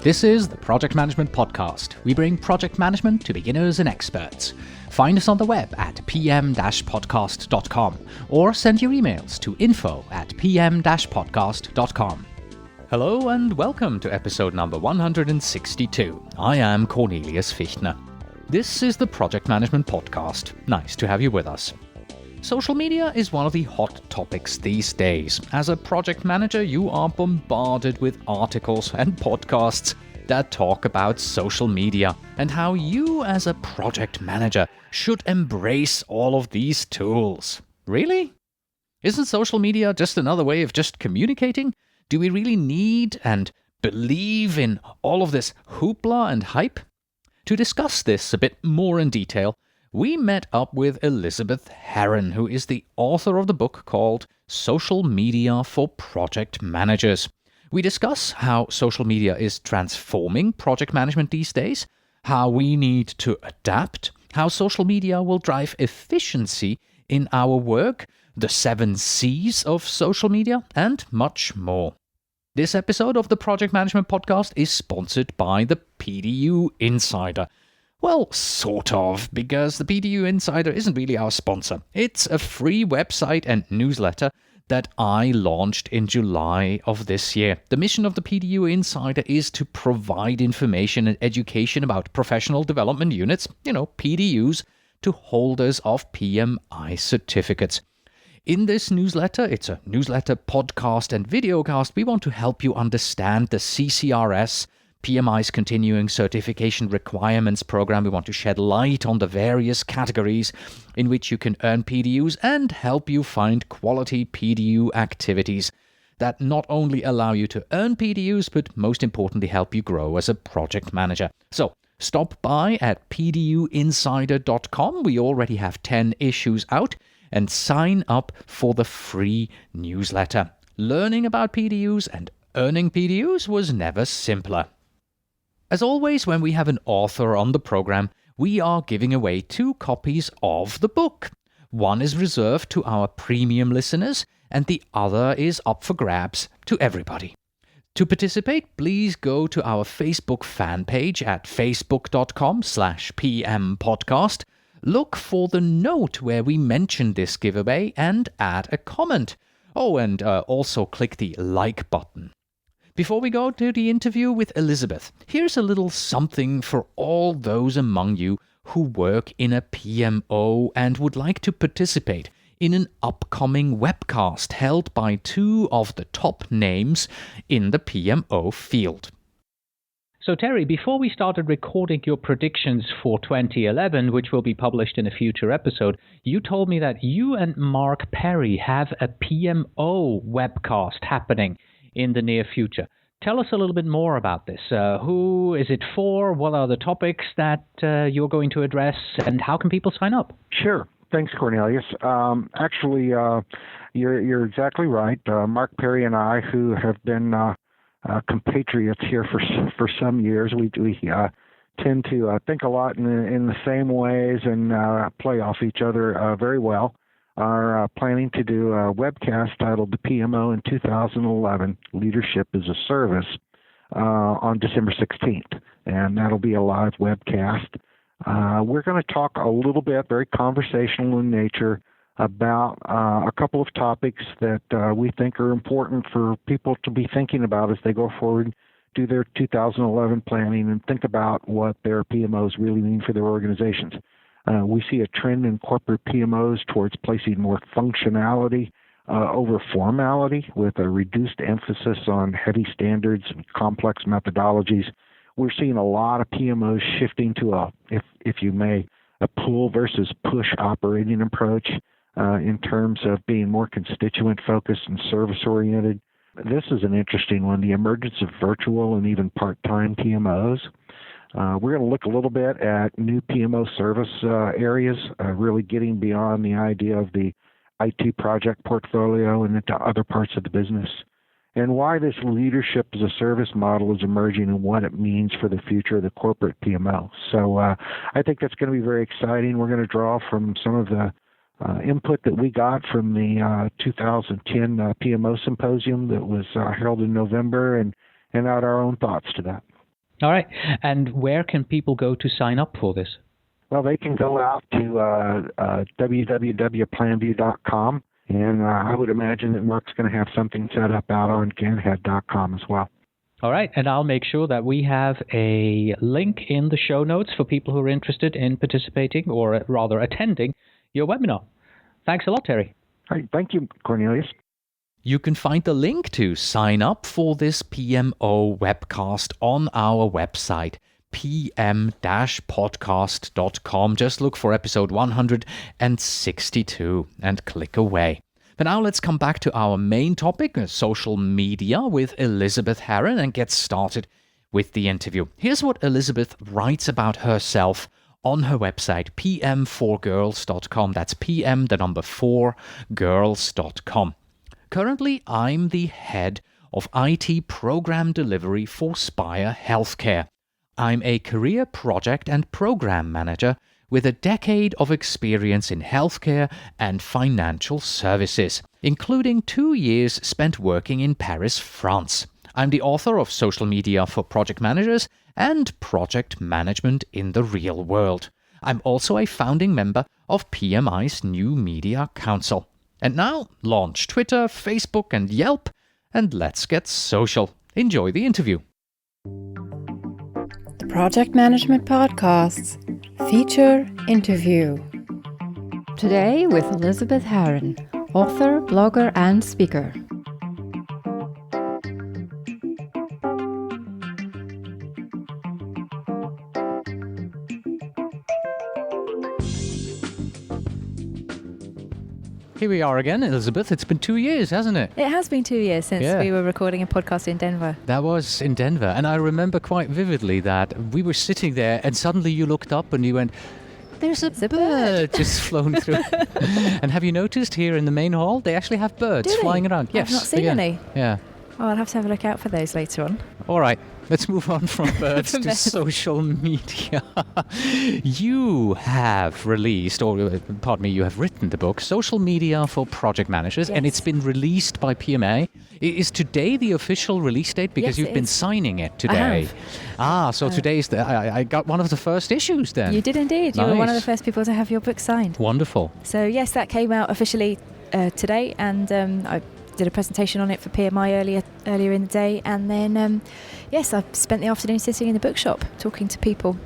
This is the Project Management Podcast. We bring project management to beginners and experts. Find us on the web at pm-podcast.com or send your emails to info@pm-podcast.com. Hello and welcome to episode number 162. I am Cornelius Fichtner. This is the Project Management Podcast. Nice to have you with us. Social media is one of the hot topics these days. As a project manager, you are bombarded with articles and podcasts that talk about social media and how you as a project manager should embrace all of these tools. Really? Isn't social media just another way of just communicating? Do we really need and believe in all of this hoopla and hype? To discuss this a bit more in detail, we met up with Elizabeth Herron, who is the author of the book called Social Media for Project Managers. We discuss how social media is transforming project management these days, how we need to adapt, how social media will drive efficiency in our work, the 7 C's of social media, and much more. This episode of the Project Management Podcast is sponsored by the PDU Insider. Well, sort of, because the PDU Insider isn't really our sponsor. It's a free website and newsletter that I launched in July of this year. The mission of the PDU Insider is to provide information and education about professional development units, PDUs, to holders of PMI certificates. In this newsletter, it's a newsletter, podcast, and videocast, we want to help you understand the CCRS, PMI's Continuing Certification Requirements Program. We want to shed light on the various categories in which you can earn PDUs and help you find quality PDU activities that not only allow you to earn PDUs, but most importantly help you grow as a project manager. So, stop by at pduinsider.com. We already have 10 issues out, and sign up for the free newsletter. Learning about PDUs and earning PDUs was never simpler. As always, when we have an author on the program, we are giving away 2 copies of the book. One is reserved to our premium listeners, and the other is up for grabs to everybody. To participate, please go to our Facebook fan page at facebook.com/pmpodcast. Look for the note where we mention this giveaway and add a comment. Oh, and also click the like button. Before we go to the interview with Elizabeth, here's a little something for all those among you who work in a PMO and would like to participate in an upcoming webcast held by 2 of the top names in the PMO field. So Terry, before we started recording your predictions for 2011, which will be published in a future episode, you told me that you and Mark Perry have a PMO webcast happening in the near future. Tell us a little bit more about this. Who is it for? What are the topics that you're going to address? And how can people sign up? Sure. Thanks, Cornelius. You're exactly right. Mark Perry and I, who have been compatriots here for some years, we tend to think a lot in the same ways and play off each other very well. Are planning to do a webcast titled The PMO in 2011, Leadership as a Service, on December 16th, and that'll be a live webcast. We're going to talk a little bit, very conversational in nature, about a couple of topics that we think are important for people to be thinking about as they go forward, do their 2011 planning, and think about what their PMOs really mean for their organizations. We see a trend in corporate PMOs towards placing more functionality over formality, with a reduced emphasis on heavy standards and complex methodologies. We're seeing a lot of PMOs shifting to if you may, a pull versus push operating approach in terms of being more constituent-focused and service-oriented. This is an interesting one, the emergence of virtual and even part-time PMOs. We're going to look a little bit at new PMO service areas, really getting beyond the idea of the IT project portfolio and into other parts of the business, and why this leadership as a service model is emerging and what it means for the future of the corporate PMO. So I think that's going to be very exciting. We're going to draw from some of the input that we got from the 2010 PMO symposium that was held in November and add our own thoughts to that. All right. And where can people go to sign up for this? Well, they can go out to www.planview.com, and I would imagine that Mark's going to have something set up out on ganhead.com as well. All right, and I'll make sure that we have a link in the show notes for people who are interested in participating, or rather attending, your webinar. Thanks a lot, Terry. All right, thank you, Cornelius. You can find the link to sign up for this PMO webcast on our website, pm-podcast.com. Just look for episode 162 and click away. But now let's come back to our main topic, social media, with Elizabeth Herron, and get started with the interview. Here's what Elizabeth writes about herself on her website, pm4girls.com. That's pm4girls.com. Currently, I'm the head of IT program delivery for Spire Healthcare. I'm a career project and program manager with a decade of experience in healthcare and financial services, including 2 years spent working in Paris, France. I'm the author of Social Media for Project Managers and Project Management in the Real World. I'm also a founding member of PMI's New Media Council. And now, launch Twitter, Facebook, and Yelp, and let's get social. Enjoy the interview. The Project Management Podcasts feature interview. Today with Elizabeth Herron, author, blogger, and speaker. Here we are again, Elizabeth. It's been 2 years, hasn't it? It has been 2 years since we were recording a podcast in Denver. That was in Denver. And I remember quite vividly that we were sitting there and suddenly you looked up and you went, there's a bird just flown through. And have you noticed here in the main hall, they actually have birds flying around? Yes. I've not seen any. Yeah. Oh, I'll have to have a look out for those later on. All right. Let's move on from birds to social media. You have released, or pardon me, you have written the book, Social Media for Project Managers, and it's been released by PMA. Is today the official release date? Because you've been signing it today. So today is I got one of the first issues then. You did indeed. Nice. You were one of the first people to have your book signed. Wonderful. So yes, that came out officially today, and I did a presentation on it for PMI earlier in the day, and then yes, I spent the afternoon sitting in the bookshop talking to people.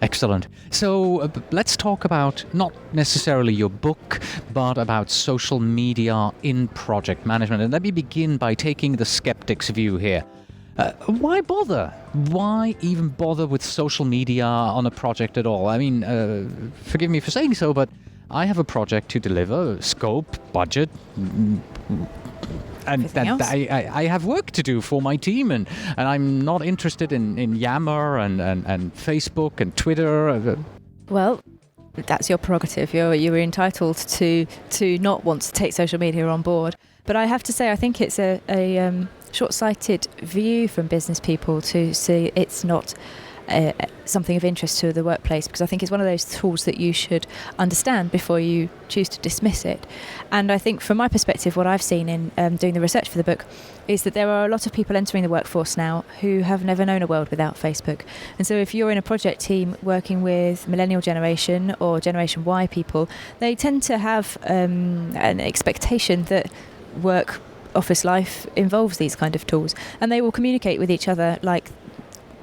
Excellent. So let's talk about not necessarily your book, but about social media in project management. And let me begin by taking the skeptic's view here. Why bother? Why even bother with social media on a project at all? I mean, forgive me for saying so, but I have a project to deliver, scope, budget, and I have work to do for my team, and I'm not interested in Yammer and Facebook and Twitter. Well, that's your prerogative. You're entitled to not want to take social media on board. But I have to say, I think it's a short-sighted view from business people to see it's not something of interest to the workplace, because I think it's one of those tools that you should understand before you choose to dismiss it. And I think from my perspective, what I've seen in doing the research for the book is that there are a lot of people entering the workforce now who have never known a world without Facebook. And so if you're in a project team working with millennial generation or Generation Y people, they tend to have an expectation that work office life involves these kind of tools, and they will communicate with each other like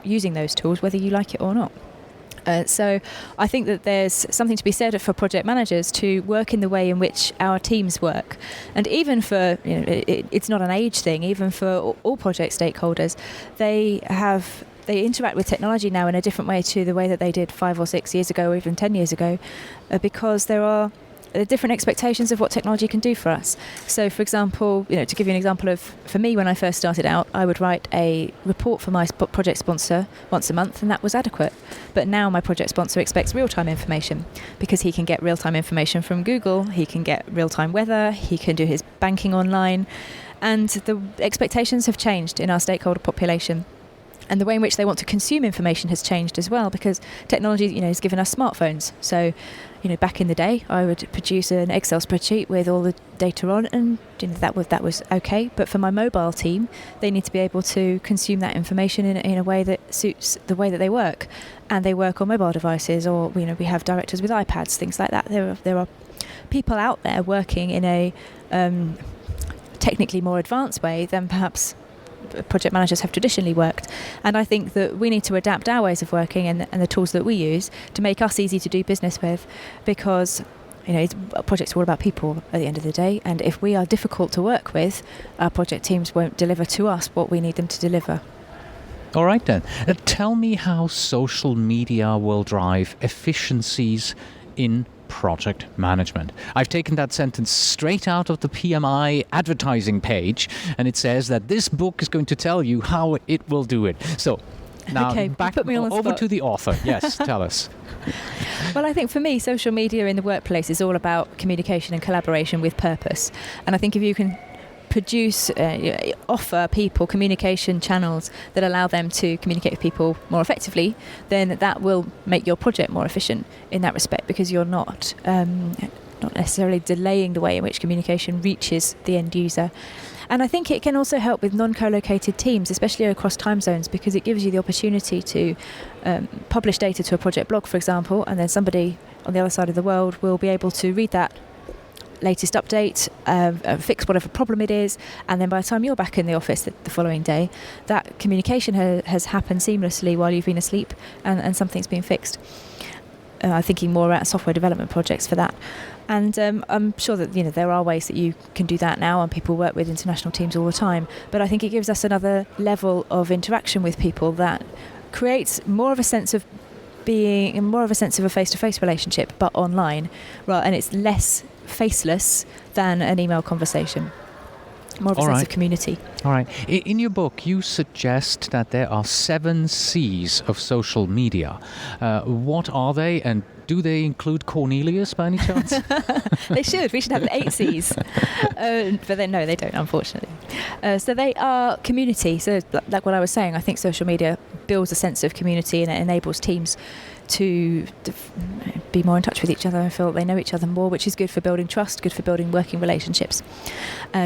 using those tools, whether you like it or not. So I think that there's something to be said for project managers to work in the way in which our teams work. And even for, it's not an age thing, even for all project stakeholders, they interact with technology now in a different way to the way that they did 5 or 6 years ago, or even 10 years ago, because there are different expectations of what technology can do for us. So, for example, to give you an example of, for me, when I first started out, I would write a report for my project sponsor once a month, and that was adequate. But now my project sponsor expects real-time information, because he can get real-time information from Google, he can get real-time weather, he can do his banking online, and the expectations have changed in our stakeholder population. And the way in which they want to consume information has changed as well, because technology, has given us smartphones. So, back in the day, I would produce an Excel spreadsheet with all the data on, and that was okay. But for my mobile team, they need to be able to consume that information in a way that suits the way that they work, and they work on mobile devices, or we have directors with iPads, things like that. There are people out there working in a technically more advanced way than perhaps project managers have traditionally worked, and I think that we need to adapt our ways of working and the tools that we use to make us easy to do business with, because projects are all about people at the end of the day, and if we are difficult to work with, our project teams won't deliver to us what we need them to deliver. All right then, tell me how social media will drive efficiencies in project management. I've taken that sentence straight out of the PMI advertising page, and it says that this book is going to tell you how it will do it. So now back put me on the over spot. to the author. Yes, tell us. Well, I think for me, social media in the workplace is all about communication and collaboration with purpose. And I think if you can offer people communication channels that allow them to communicate with people more effectively, then that will make your project more efficient in that respect, because you're not necessarily delaying the way in which communication reaches the end user. And I think it can also help with non-co-located teams, especially across time zones, because it gives you the opportunity to publish data to a project blog, for example, and then somebody on the other side of the world will be able to read that latest update, fix whatever problem it is, and then by the time you're back in the office the following day, that communication has happened seamlessly while you've been asleep, and something's been fixed. I'm thinking more about software development projects for that. And I'm sure that there are ways that you can do that now, and people work with international teams all the time. But I think it gives us another level of interaction with people that creates more of a sense of being, more of a sense of a face-to-face relationship, but online, and it's less faceless than an email conversation. More of a sense of community. All right. In your book, you suggest that there are 7 C's of social media. What are they, and do they include Cornelius by any chance? They should. We should have 8 C's. But then, no, they don't, unfortunately. So they are community. So like what I was saying, I think social media builds a sense of community, and it enables teams to be more in touch with each other and feel that they know each other more, which is good for building trust, good for building working relationships.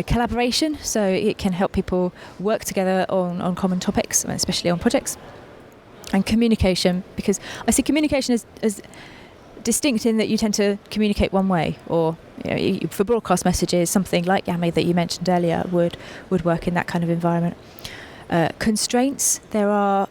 Collaboration, so it can help people work together on common topics, especially on projects. And communication, because I see communication as distinct in that you tend to communicate one way, or for broadcast messages, something like Yammer that you mentioned earlier would work in that kind of environment. Constraints, there are,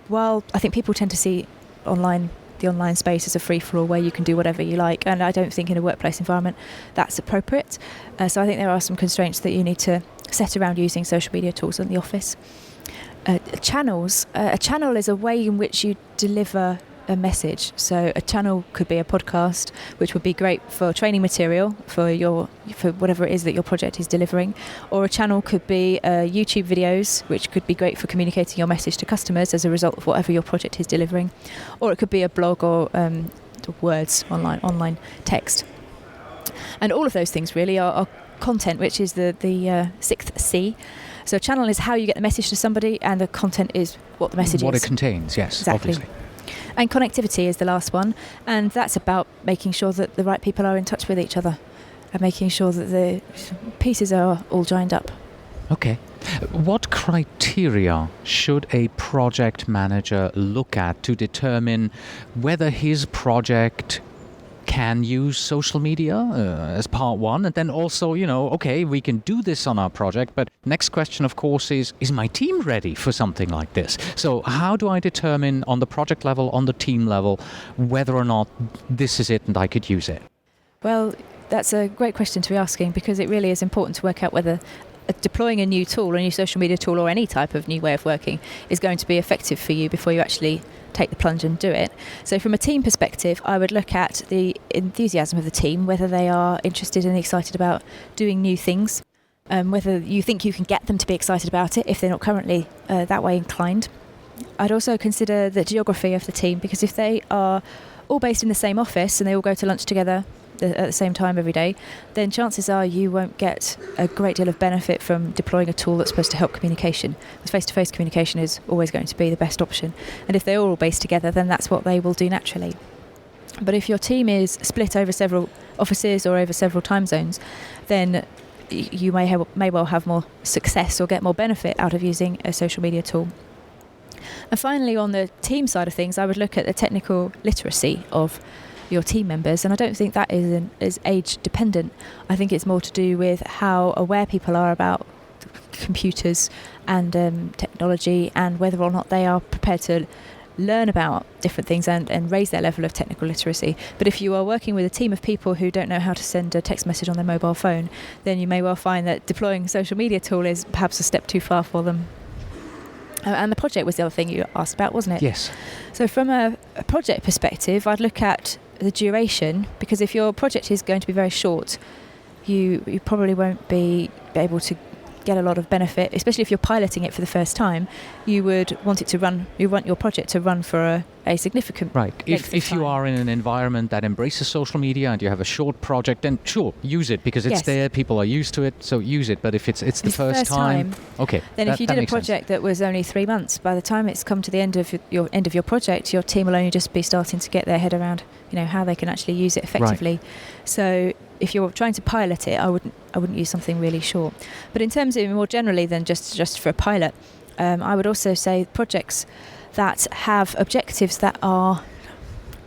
while I think people tend to see the online space as a free-for-all where you can do whatever you like, and I don't think in a workplace environment that's appropriate. So I think there are some constraints that you need to set around using social media tools in the office. Channels. A channel is a way in which you deliver a message. So a channel could be a podcast, which would be great for training material for whatever it is that your project is delivering, or a channel could be YouTube videos, which could be great for communicating your message to customers as a result of whatever your project is delivering, or it could be a blog or words, online text. And all of those things really are content, which is the 6th C. So a channel is how you get the message to somebody, and the content is what the message is. What it contains, yes, exactly. Obviously. And connectivity is the last one, and that's about making sure that the right people are in touch with each other and making sure that the pieces are all joined up. Okay. What criteria should a project manager look at to determine whether his project can use social media as part one, and then also, okay, we can do this on our project, but next question, of course, is my team ready for something like this? So how do I determine on the project level, on the team level, whether or not this is it and I could use it? Well, that's a great question to be asking, because it really is important to work out whether deploying a new tool, a new social media tool, or any type of new way of working is going to be effective for you before you actually take the plunge and do it. So from a team perspective, I would look at the enthusiasm of the team, whether they are interested and excited about doing new things, whether you think you can get them to be excited about it if they're not currently that way inclined. I'd also consider the geography of the team, because if they are all based in the same office and they all go to lunch together at the same time every day, then chances are you won't get a great deal of benefit from deploying a tool that's supposed to help communication. Because face-to-face communication is always going to be the best option. And if they're all based together, then that's what they will do naturally. But if your team is split over several offices or over several time zones, then you may well have more success or get more benefit out of using a social media tool. And finally, on the team side of things, I would look at the technical literacy of your team members, and I don't think that is age dependent. I think it's more to do with how aware people are about computers and technology, and whether or not they are prepared to learn about different things and raise their level of technical literacy. But if you are working with a team of people who don't know how to send a text message on their mobile phone, then you may well find that deploying a social media tool is perhaps a step too far for them. And the project was the other thing you asked about, wasn't it? Yes. So from a project perspective, I'd look at the duration, because if your project is going to be very short, you probably won't be able to get a lot of benefit, especially if you're piloting it for the first time. You would want your project to run for a significant right. length of If you time. are in an environment that embraces social media and you have a short project, then sure, use it, because it's Yes. there, people are used to it, so use it. But if it's the first time, okay. Then if you did a project that was only 3 months, by the time it's come to the end of your project, your team will only just be starting to get their head around, how they can actually use it effectively. Right. So if you're trying to pilot it, I wouldn't use something really short. But in terms of more generally than just for a pilot, I would also say projects that have objectives that are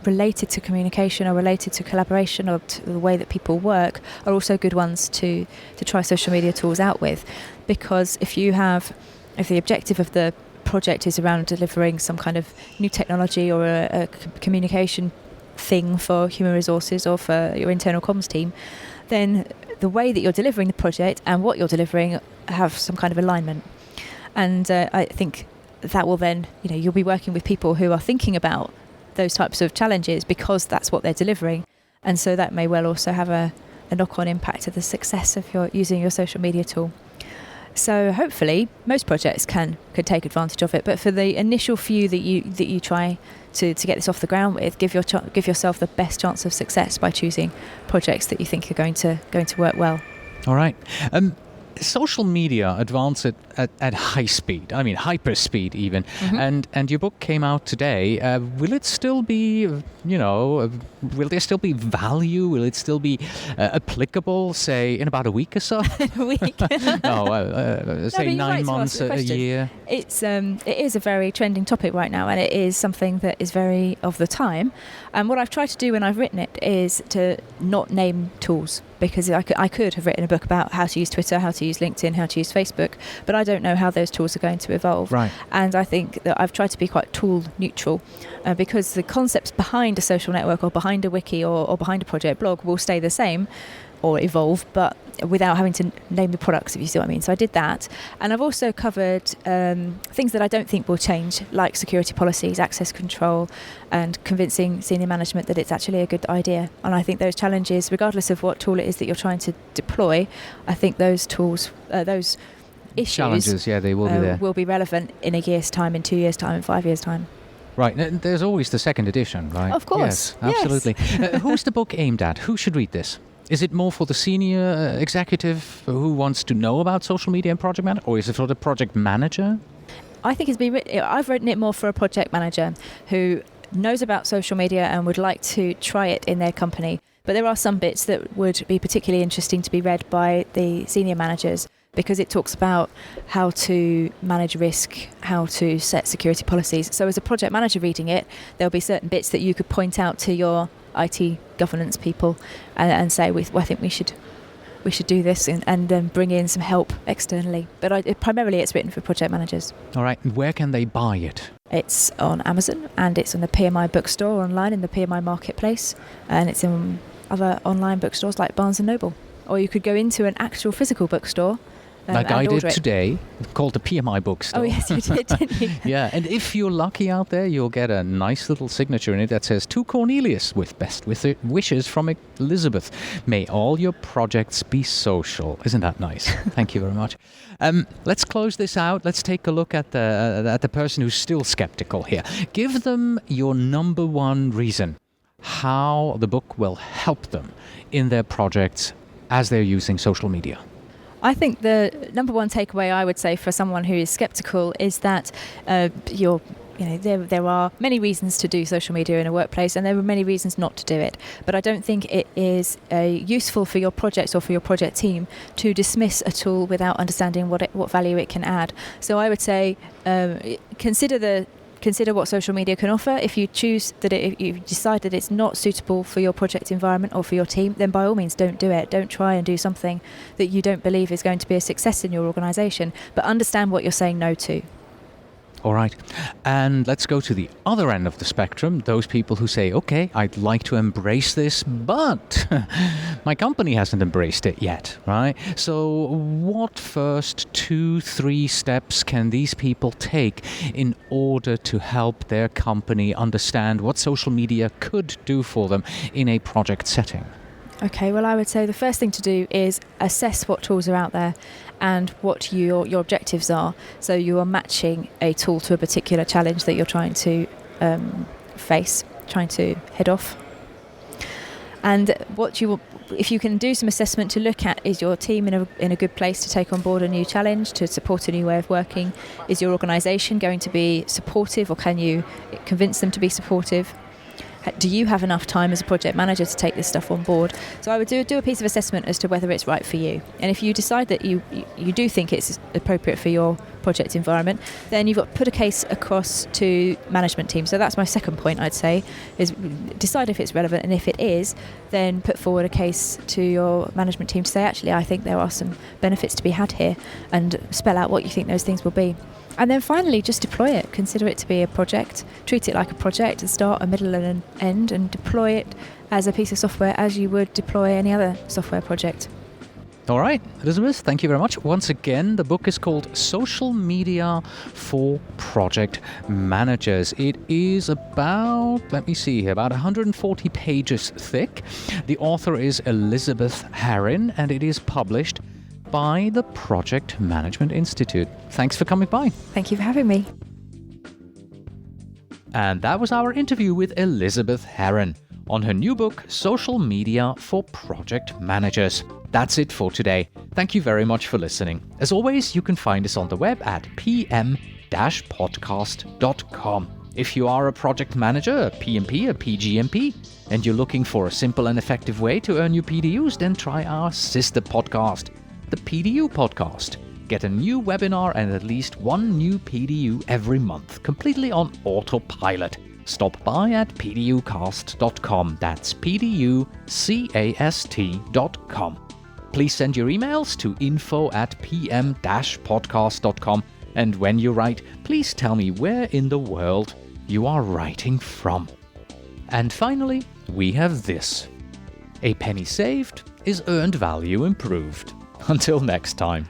related to communication or related to collaboration or to the way that people work are also good ones to try social media tools out with. Because if the objective of the project is around delivering some kind of new technology or a communication thing for human resources or for your internal comms team, then the way that you're delivering the project and what you're delivering have some kind of alignment. And I think that will then, you'll be working with people who are thinking about those types of challenges because that's what they're delivering. And so that may well also have a knock-on impact to the success of using your social media tool. So hopefully most projects can take advantage of it, but for the initial few that you try to get this off the ground with, give yourself the best chance of success by choosing projects that you think are going to work well. All right. Social media advance at high speed, I mean hyper speed even, and your book came out today. Will it still be, will there still be value? Will it still be applicable, say, in about a week or so? A week? Say 9 months, a year? It is a very trending topic right now, and it is something that is very of the time. And what I've tried to do when I've written it is to not name tools, because I could have written a book about how to use Twitter, how to use LinkedIn, how to use Facebook, but I don't know how those tools are going to evolve. Right. And I think that I've tried to be quite tool neutral, because the concepts behind a social network or behind a wiki or behind a project blog will stay the same or evolve, but without having to name the products, if you see what I mean. So I did that. And I've also covered things that I don't think will change, like security policies, access control, and convincing senior management that it's actually a good idea. And I think those challenges, regardless of what tool it is that you're trying to deploy, I think those tools, those issues, challenges, they will be there. Will be relevant in a year's time, in 2 years' time, in 5 years' time. Right. And there's always the second edition, right? Of course. Yes, absolutely. Yes. Who's the book aimed at? Who should read this? Is it more for the senior executive who wants to know about social media and project management, or is it for the project manager? I think I've written it more for a project manager who knows about social media and would like to try it in their company. But there are some bits that would be particularly interesting to be read by the senior managers, because it talks about how to manage risk, how to set security policies. So as a project manager reading it, there'll be certain bits that you could point out to your IT governance people and say, I think we should do this, and then bring in some help externally. But primarily it's written for project managers. All right. And where can they buy it? It's on Amazon, and it's on the PMI bookstore online in the PMI marketplace, and it's in other online bookstores like Barnes & Noble. Or you could go into an actual physical bookstore. Like I did today, called the PMI bookstore. Oh, yes, you did, didn't you? Yeah, and if you're lucky out there, you'll get a nice little signature in it that says, "To Cornelius, with best wishes from Elizabeth. May all your projects be social." Isn't that nice? Thank you very much. Let's close this out. Let's take a look at the person who's still skeptical here. Give them your number one reason how the book will help them in their projects as they're using social media. I think the number one takeaway I would say for someone who is skeptical is that your there are many reasons to do social media in a workplace, and there are many reasons not to do it. But I don't think it is useful for your projects or for your project team to dismiss a tool without understanding what value it can add. So I would say consider what social media can offer. If you if you decide that it's not suitable for your project environment or for your team, then by all means don't do it. Don't try and do something that you don't believe is going to be a success in your organisation, but understand what you're saying no to. All right. And let's go to the other end of the spectrum. Those people who say, okay, I'd like to embrace this, but my company hasn't embraced it yet, right? So what first 2-3 steps can these people take in order to help their company understand what social media could do for them in a project setting? Okay, well, I would say the first thing to do is assess what tools are out there and what your objectives are. So you are matching a tool to a particular challenge that you're trying to face, trying to head off. And if you can do some assessment to look at, is your team in a good place to take on board a new challenge, to support a new way of working? Is your organisation going to be supportive, or can you convince them to be supportive? Do you have enough time as a project manager to take this stuff on board? So I would do a piece of assessment as to whether it's right for you. And if you decide that you do think it's appropriate for your project environment, then you've got to put a case across to management team. So that's my second point, I'd say, is decide if it's relevant, and if it is, then put forward a case to your management team to say, actually, I think there are some benefits to be had here, and spell out what you think those things will be. And then finally, just deploy it. Consider it to be a project. Treat it like a project, a start, a middle and an end, and deploy it as a piece of software as you would deploy any other software project. All right, Elizabeth, thank you very much. Once again, the book is called Social Media for Project Managers. It is about 140 pages thick. The author is Elizabeth Herrin, and it is published by the Project Management Institute. Thanks for coming by. Thank you for having me. And that was our interview with Elizabeth Herrin on her new book, Social Media for Project Managers. That's it for today. Thank you very much for listening. As always, you can find us on the web at pm-podcast.com. If you are a project manager, a PMP, a PGMP, and you're looking for a simple and effective way to earn your PDUs, then try our sister podcast, the PDU Podcast. Get a new webinar and at least one new PDU every month, completely on autopilot. Stop by at pducast.com. That's pducast.com. Please send your emails to info@pm-podcast.com. And when you write, please tell me where in the world you are writing from. And finally, we have this. A penny saved is earned value improved. Until next time.